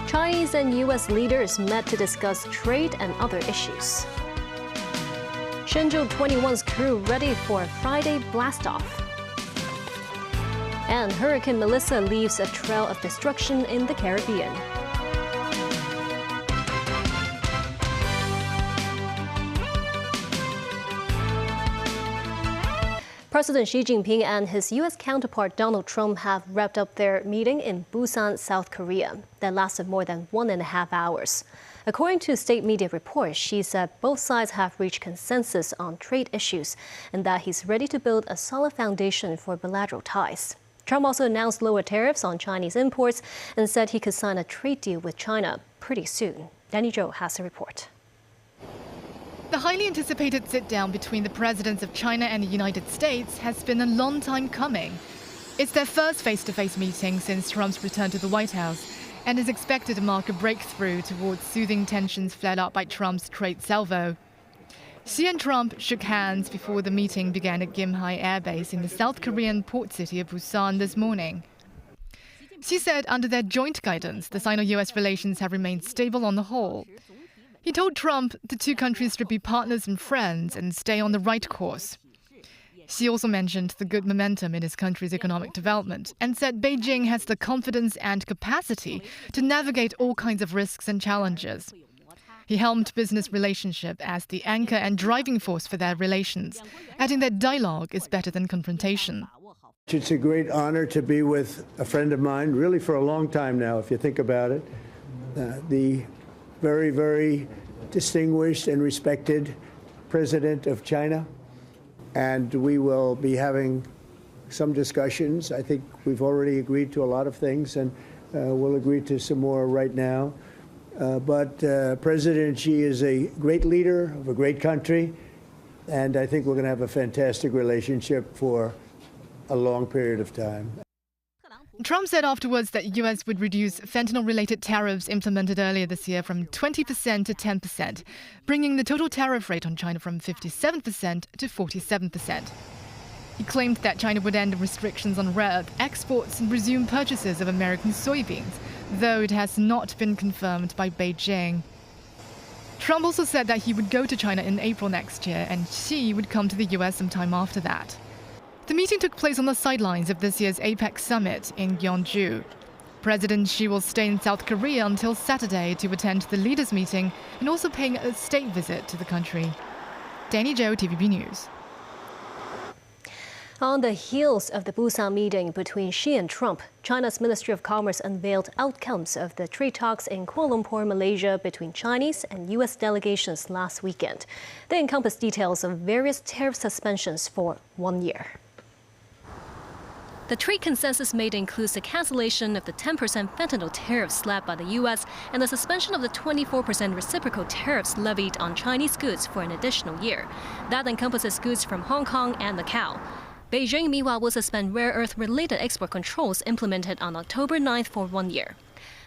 Chinese and U.S. leaders met to discuss trade and other issues. Shenzhou 21's crew ready for a Friday blastoff. And Hurricane Melissa leaves a trail of destruction in the Caribbean. President Xi Jinping and his U.S. counterpart Donald Trump have wrapped up their meeting in Busan, South Korea, that lasted more than 1.5 hours. According to state media reports, Xi said both sides have reached consensus on trade issues and that he's ready to build a solid foundation for bilateral ties. Trump also announced lower tariffs on Chinese imports and said he could sign a trade deal with China pretty soon. Danny Zhou has a report. The highly anticipated sit-down between the presidents of China and the United States has been a long time coming. It's their first face-to-face meeting since Trump's return to the White House and is expected to mark a breakthrough towards soothing tensions flared up by Trump's trade salvo. Xi and Trump shook hands before the meeting began at Gimhae Air Base in the South Korean port city of Busan this morning. Xi said under their joint guidance, the Sino-US relations have remained stable on the whole. He told Trump the two countries should be partners and friends and stay on the right course. Xi also mentioned the good momentum in his country's economic development and said Beijing has the confidence and capacity to navigate all kinds of risks and challenges. He helmed business relationship as the anchor and driving force for their relations, adding that dialogue is better than confrontation. It's a great honor to be with a friend of mine, really for a long time now, if you think about it. The very, very distinguished and respected president of China. And we will be having some discussions. I think we've already agreed to a lot of things, and we'll agree to some more right now. But President Xi is a great leader of a great country, and I think we're going to have a fantastic relationship for a long period of time. Trump said afterwards that the U.S. would reduce fentanyl-related tariffs implemented earlier this year from 20% to 10%, bringing the total tariff rate on China from 57% to 47%. He claimed that China would end restrictions on rare earth exports and resume purchases of American soybeans, though it has not been confirmed by Beijing. Trump also said that he would go to China in April next year, and Xi would come to the U.S. sometime after that. The meeting took place on the sidelines of this year's APEC summit in Gyeongju. President Xi will stay in South Korea until Saturday to attend the leaders' meeting and also paying a state visit to the country. Danny Zhou, TVB News. On the heels of the Busan meeting between Xi and Trump, China's Ministry of Commerce unveiled outcomes of the trade talks in Kuala Lumpur, Malaysia between Chinese and U.S. delegations last weekend. They encompass details of various tariff suspensions for 1 year. The trade consensus made includes the cancellation of the 10% fentanyl tariffs slapped by the U.S. and the suspension of the 24% reciprocal tariffs levied on Chinese goods for an additional year. That encompasses goods from Hong Kong and Macau. Beijing, meanwhile, will suspend rare earth-related export controls implemented on October 9th for 1 year.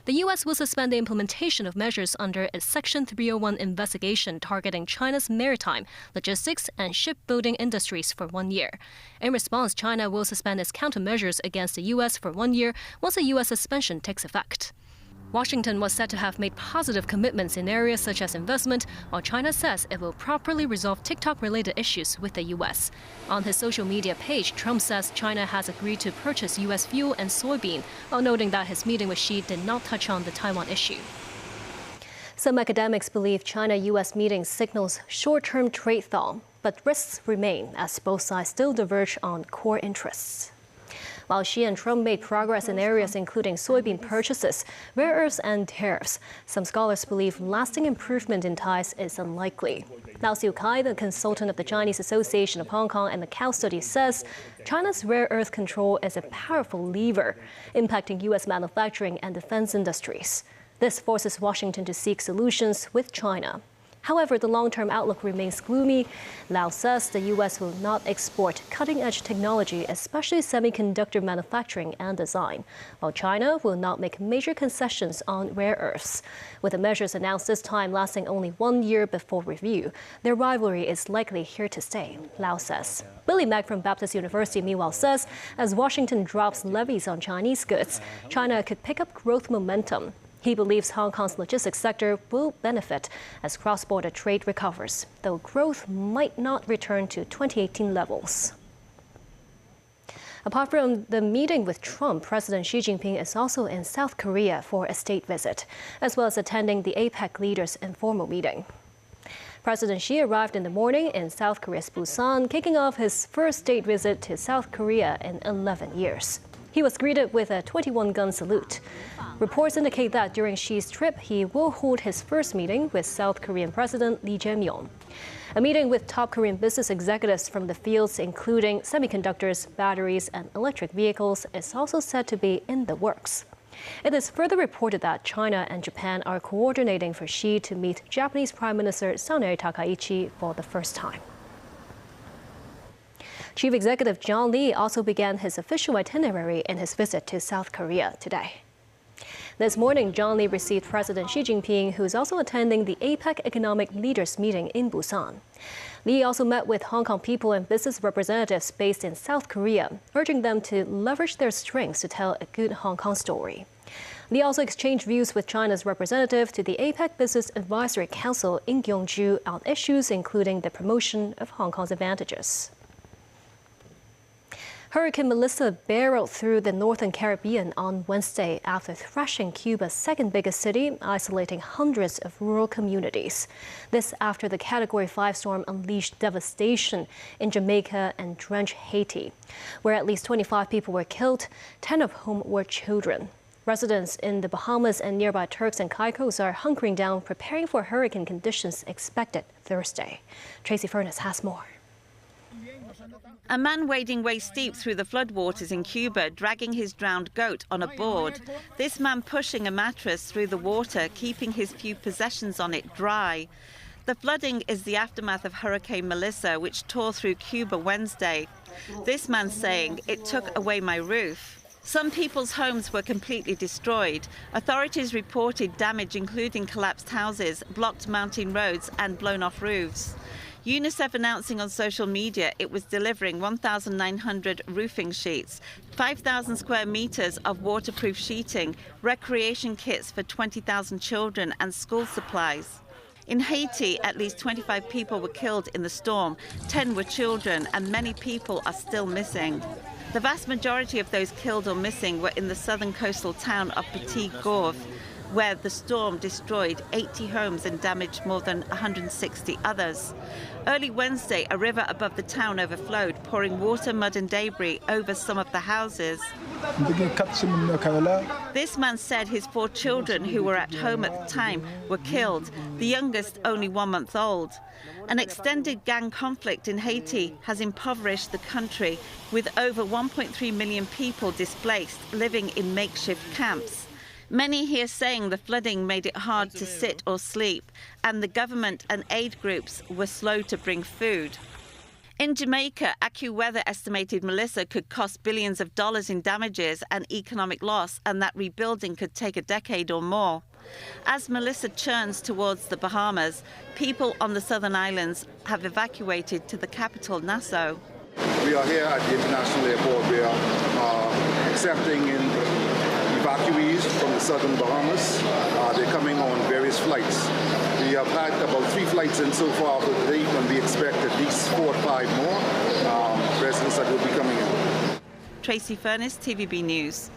The U.S. will suspend the implementation of measures under a Section 301 investigation targeting China's maritime, logistics, and shipbuilding industries for 1 year. In response, China will suspend its countermeasures against the U.S. for 1 year once the U.S. suspension takes effect. Washington was said to have made positive commitments in areas such as investment, while China says it will properly resolve TikTok-related issues with the U.S. On his social media page, Trump says China has agreed to purchase U.S. fuel and soybean, while noting that his meeting with Xi did not touch on the Taiwan issue. Some academics believe China-U.S. meeting signals short-term trade thaw, but risks remain as both sides still diverge on core interests. While Xi and Trump made progress in areas including soybean purchases, rare earths, and tariffs, some scholars believe lasting improvement in ties is unlikely. Lao Xiukai, the consultant of the Chinese Association of Hong Kong and Macau Studies, says China's rare earth control is a powerful lever, impacting U.S. manufacturing and defense industries. This forces Washington to seek solutions with China. However, the long-term outlook remains gloomy. Lau says the U.S. will not export cutting-edge technology, especially semiconductor manufacturing and design, while China will not make major concessions on rare earths. With the measures announced this time lasting only 1 year before review, their rivalry is likely here to stay, Lau says. Willie Mack from Baptist University, meanwhile, says as Washington drops levies on Chinese goods, China could pick up growth momentum. He believes Hong Kong's logistics sector will benefit as cross-border trade recovers, though growth might not return to 2018 levels. Apart from the meeting with Trump, President Xi Jinping is also in South Korea for a state visit, as well as attending the APEC leaders' informal meeting. President Xi arrived in the morning in South Korea's Busan, kicking off his first state visit to South Korea in 11 years. He was greeted with a 21-gun salute. Reports indicate that during Xi's trip, he will hold his first meeting with South Korean President Lee Jae-myung. A meeting with top Korean business executives from the fields including semiconductors, batteries, and electric vehicles is also said to be in the works. It is further reported that China and Japan are coordinating for Xi to meet Japanese Prime Minister Tsuneo Takaichi for the first time. Chief Executive John Lee also began his official itinerary in his visit to South Korea today. This morning, John Lee received President Xi Jinping, who is also attending the APEC Economic Leaders meeting in Busan. Lee also met with Hong Kong people and business representatives based in South Korea, urging them to leverage their strengths to tell a good Hong Kong story. Lee also exchanged views with China's representative to the APEC Business Advisory Council in Gyeongju on issues including the promotion of Hong Kong's advantages. Hurricane Melissa barreled through the northern Caribbean on Wednesday after thrashing Cuba's second biggest city, isolating hundreds of rural communities. This after the Category 5 storm unleashed devastation in Jamaica and drenched Haiti, where at least 25 people were killed, 10 of whom were children. Residents in the Bahamas and nearby Turks and Caicos are hunkering down, preparing for hurricane conditions expected Thursday. Tracy Furness has more. A man wading waist-deep through the floodwaters in Cuba, dragging his drowned goat on a board. This man pushing a mattress through the water, keeping his few possessions on it dry. The flooding is the aftermath of Hurricane Melissa, which tore through Cuba Wednesday. This man saying, "It took away my roof." Some people's homes were completely destroyed. Authorities reported damage including collapsed houses, blocked mountain roads and blown-off roofs. UNICEF announcing on social media it was delivering 1,900 roofing sheets, 5,000 square meters of waterproof sheeting, recreation kits for 20,000 children and school supplies. In Haiti, at least 25 people were killed in the storm, 10 were children, and many people are still missing. The vast majority of those killed or missing were in the southern coastal town of Petit Goâve, where the storm destroyed 80 homes and damaged more than 160 others. Early Wednesday, a river above the town overflowed, pouring water, mud and debris over some of the houses. This man said his 4 children, who were at home at the time, were killed, the youngest only 1 month old. An extended gang conflict in Haiti has impoverished the country, with over 1.3 million people displaced, living in makeshift camps. Many here saying the flooding made it hard to sit or sleep, and the government and aid groups were slow to bring food. In Jamaica, AccuWeather estimated Melissa could cost billions of dollars in damages and economic loss, and that rebuilding could take a decade or more. As Melissa churns towards the Bahamas, people on the southern islands have evacuated to the capital, Nassau. We are here at the international airport. We are accepting in evacuees from the southern Bahamas. They're coming on various flights. We have had about 3 flights in so far for the day, and we expect at least 4 or 5 more residents that will be coming in. Tracy Furness, TVB News.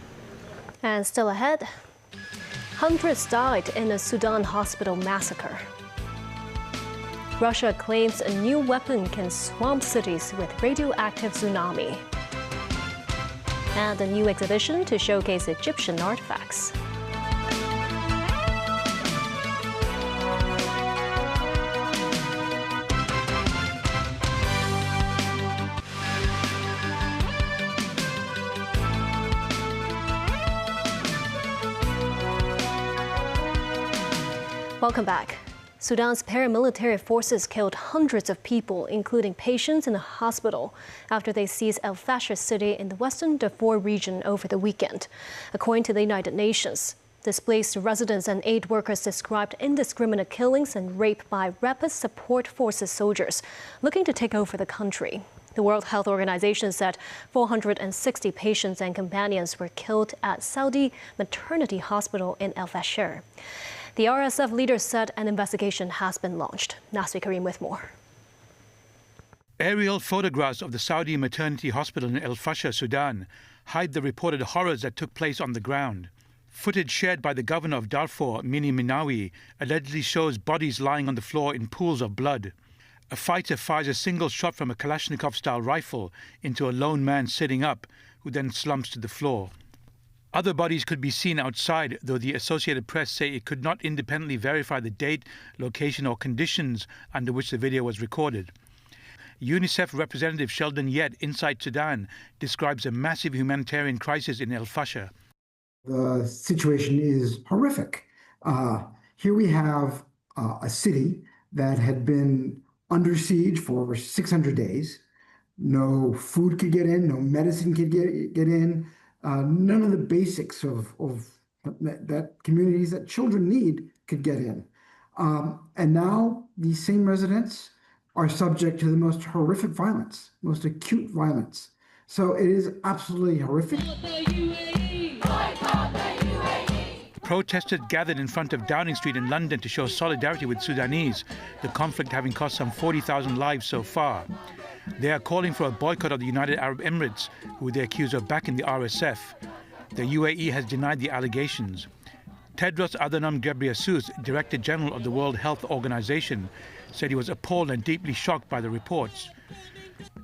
And still ahead, hundreds died in a Sudan hospital massacre. Russia claims a new weapon can swamp cities with radioactive tsunami. And a new exhibition to showcase Egyptian artifacts. Welcome back. Sudan's paramilitary forces killed hundreds of people, including patients in a hospital, after they seized El Fasher city in the western Darfur region over the weekend. According to the United Nations, displaced residents and aid workers described indiscriminate killings and rape by Rapid Support Forces soldiers looking to take over the country. The World Health Organization said 460 patients and companions were killed at Saudi Maternity Hospital in El Fasher. The RSF leader said an investigation has been launched. Nasri Karim with more. Aerial photographs of the Saudi Maternity Hospital in El Fasher, Sudan, hide the reported horrors that took place on the ground. Footage shared by the governor of Darfur, Mini Minawi, allegedly shows bodies lying on the floor in pools of blood. A fighter fires a single shot from a Kalashnikov-style rifle into a lone man sitting up, who then slumps to the floor. Other bodies could be seen outside, though the Associated Press say it could not independently verify the date, location or conditions under which the video was recorded. UNICEF representative Sheldon Yett inside Sudan describes a massive humanitarian crisis in El Fasher. The situation is horrific. Here we have a city that had been under siege for over 600 days. No food could get in, no medicine could get in. None of the basics of that communities that children need could get in. And now these same residents are subject to the most horrific violence, most acute violence. So it is absolutely horrific. Protesters gathered in front of Downing Street in London to show solidarity with Sudanese, the conflict having cost some 40,000 lives so far. They are calling for a boycott of the United Arab Emirates, who they accuse of backing the RSF. The UAE has denied the allegations. Tedros Adhanom Ghebreyesus, Director General of the World Health Organization, said he was appalled and deeply shocked by the reports.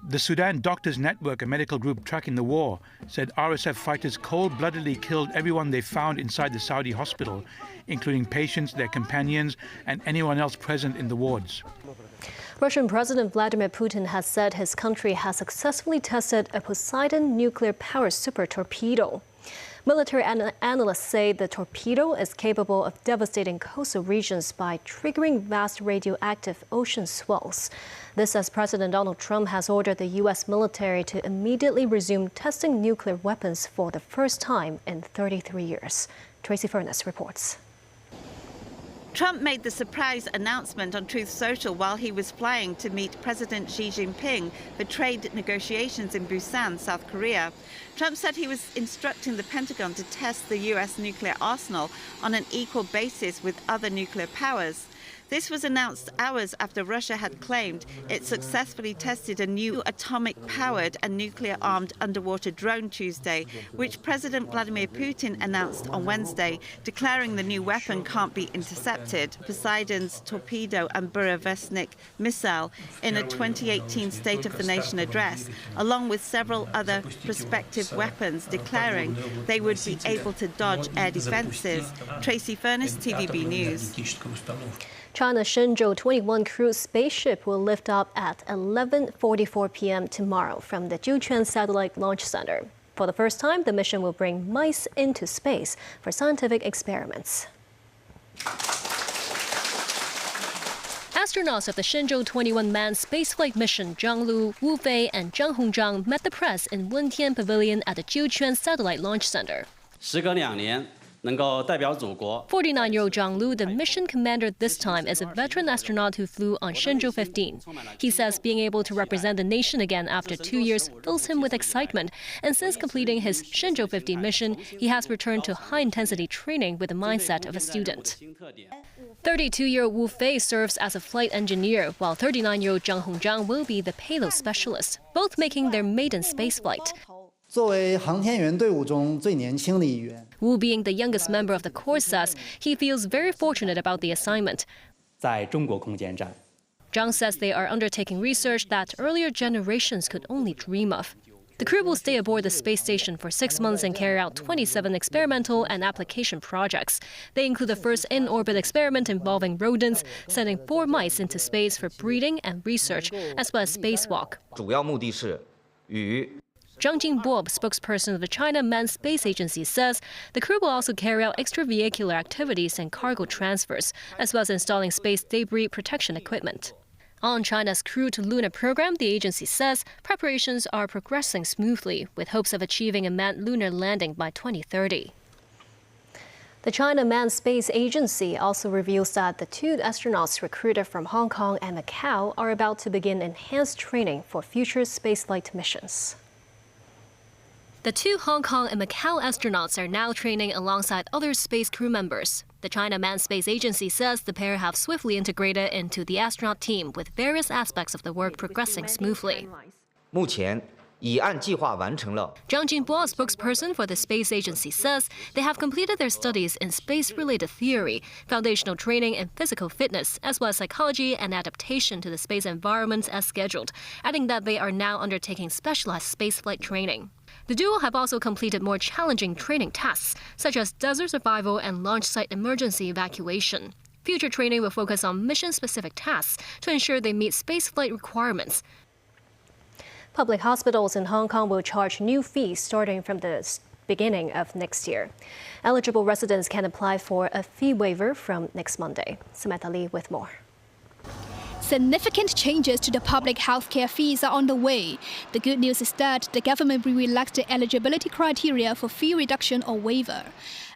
The Sudan Doctors Network, a medical group tracking the war, said RSF fighters cold-bloodedly killed everyone they found inside the Saudi hospital, including patients, their companions, and anyone else present in the wards. Russian President Vladimir Putin has said his country has successfully tested a Poseidon nuclear-powered super torpedo. Military analysts say the torpedo is capable of devastating coastal regions by triggering vast radioactive ocean swells. This as President Donald Trump has ordered the U.S. military to immediately resume testing nuclear weapons for the first time in 33 years. Tracy Furness reports. Trump made the surprise announcement on Truth Social while he was flying to meet President Xi Jinping for trade negotiations in Busan, South Korea. Trump said he was instructing the Pentagon to test the U.S. nuclear arsenal on an equal basis with other nuclear powers. This was announced hours after Russia had claimed it successfully tested a new atomic-powered and nuclear-armed underwater drone Tuesday, which President Vladimir Putin announced on Wednesday, declaring the new weapon can't be intercepted, Poseidon's torpedo and Burevestnik missile, in a 2018 State of the Nation address, along with several other prospective weapons, declaring they would be able to dodge air defenses. Tracy Furness, TVB News. China's Shenzhou 21 cruise spaceship will lift up at 11:44 p.m. tomorrow from the Jiuquan Satellite Launch Center. For the first time, the mission will bring mice into space for scientific experiments. Astronauts of the Shenzhou 21 manned spaceflight mission Zhang Lu, Wu Fei, and Zhang Hongzhang met the press in Wentian Pavilion at the Jiuquan Satellite Launch Center. 49-year-old Zhang Lu, the mission commander this time, is a veteran astronaut who flew on Shenzhou 15. He says being able to represent the nation again after 2 years fills him with excitement. And since completing his Shenzhou 15 mission, he has returned to high-intensity training with the mindset of a student. 32-year-old Wu Fei serves as a flight engineer, while 39-year-old Zhang Hongzhang will be the payload specialist, both making their maiden spaceflight. Wu, being the youngest member of the Corps, says he feels very fortunate about the assignment. Zhang says they are undertaking research that earlier generations could only dream of. The crew will stay aboard the space station for 6 months and carry out 27 experimental and application projects. They include the first in-orbit experiment involving rodents, sending 4 mice into space for breeding and research, as well as spacewalk. Zhang Jingbo, spokesperson of the China Manned Space Agency, says the crew will also carry out extravehicular activities and cargo transfers, as well as installing space debris protection equipment. On China's crewed lunar program, the agency says preparations are progressing smoothly, with hopes of achieving a manned lunar landing by 2030. The China Manned Space Agency also reveals that the 2 astronauts recruited from Hong Kong and Macau are about to begin enhanced training for future spaceflight missions. The 2 Hong Kong and Macau astronauts are now training alongside other space crew members. The China Manned Space Agency says the pair have swiftly integrated into the astronaut team, with various aspects of the work progressing smoothly. 目前 Zhang Jingbo, spokesperson for the space agency, says they have completed their studies in space-related theory, foundational training and physical fitness, as well as psychology and adaptation to the space environment as scheduled, adding that they are now undertaking specialized spaceflight training. The duo have also completed more challenging training tasks, such as desert survival and launch site emergency evacuation. Future training will focus on mission-specific tasks to ensure they meet spaceflight requirements. Public hospitals in Hong Kong will charge new fees starting from the beginning of next year. Eligible residents can apply for a fee waiver from next Monday. Samantha Lee with more. Significant changes to the public healthcare fees are on the way. The good news is that the government will relax the eligibility criteria for fee reduction or waiver.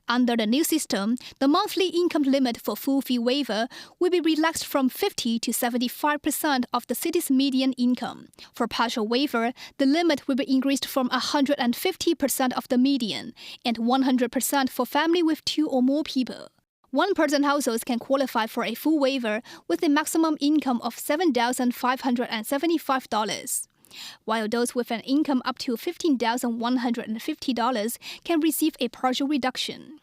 Under the new system, the monthly income limit for full fee waiver will be relaxed from 50 to 75% of the city's median income. For partial waiver, the limit will be increased from 150% of the median and 100% for family with 2 or more people. One-person households can qualify for a full waiver with a maximum income of $7,575, while those with an income up to $15,150 can receive a partial reduction.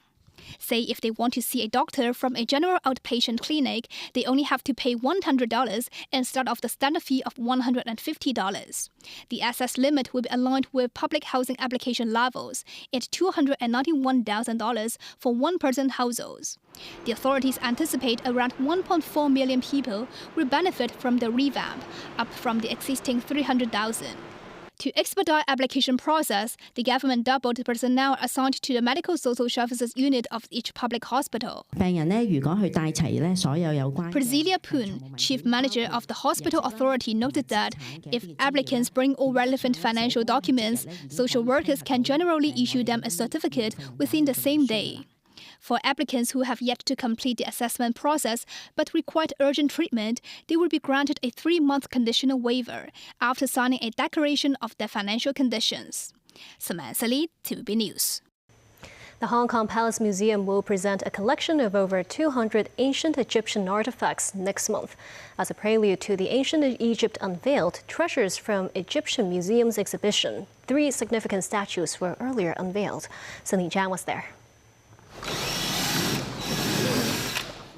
Say if they want to see a doctor from a general outpatient clinic, they only have to pay $100 and start off the standard fee of $150. The access limit will be aligned with public housing application levels at $291,000 for one-person households. The authorities anticipate around 1.4 million people will benefit from the revamp, up from the existing 300,000. To expedite application process, the government doubled the personnel assigned to the medical social services unit of each public hospital. Priscilla Poon, chief manager of the hospital authority, noted that if applicants bring all relevant financial documents, social workers can generally issue them a certificate within the same day. For applicants who have yet to complete the assessment process but require urgent treatment, they will be granted a 3-month conditional waiver after signing a declaration of their financial conditions. Samantha Lee, TVB News. The Hong Kong Palace Museum will present a collection of over 200 ancient Egyptian artifacts next month. As a prelude to the Ancient Egypt Unveiled, treasures from Egyptian Museum's exhibition, 3 significant statues were earlier unveiled. Sunny Chan was there.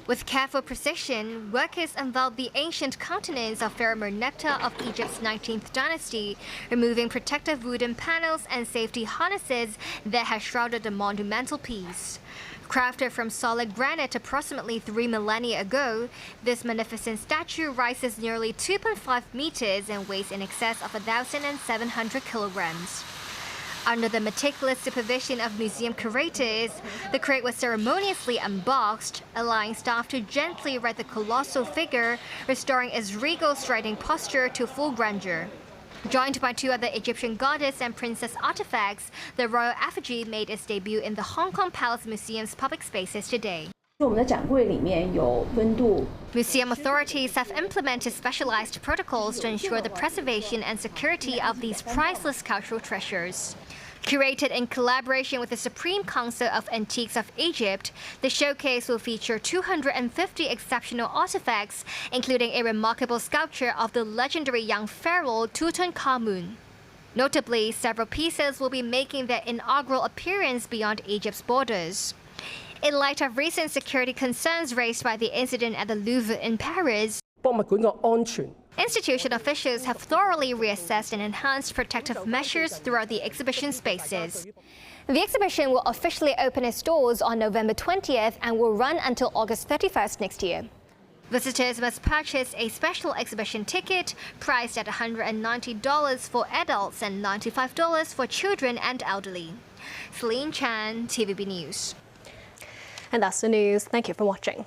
With careful precision, workers unveiled the ancient countenance of Pharaoh Merneptah of Egypt's 19th dynasty, removing protective wooden panels and safety harnesses that had shrouded the monumental piece. Crafted from solid granite approximately 3 millennia ago, this magnificent statue rises nearly 2.5 meters and weighs in excess of 1,700 kilograms. Under the meticulous supervision of museum curators, the crate was ceremoniously unboxed, allowing staff to gently ride the colossal figure, restoring its regal striding posture to full grandeur. Joined by 2 other Egyptian goddess and princess artifacts, the royal effigy made its debut in the Hong Kong Palace Museum's public spaces today. Museum authorities have implemented specialized protocols to ensure the preservation and security of these priceless cultural treasures. Curated in collaboration with the Supreme Council of Antiques of Egypt, the showcase will feature 250 exceptional artifacts, including a remarkable sculpture of the legendary young pharaoh Tutankhamun. Notably, several pieces will be making their inaugural appearance beyond Egypt's borders. In light of recent security concerns raised by the incident at the Louvre in Paris, institution officials have thoroughly reassessed and enhanced protective measures throughout the exhibition spaces. The exhibition will officially open its doors on November 20th and will run until August 31st next year. Visitors must purchase a special exhibition ticket priced at $190 for adults and $95 for children and elderly. Celine Chan, TVB News. And that's the news. Thank you for watching.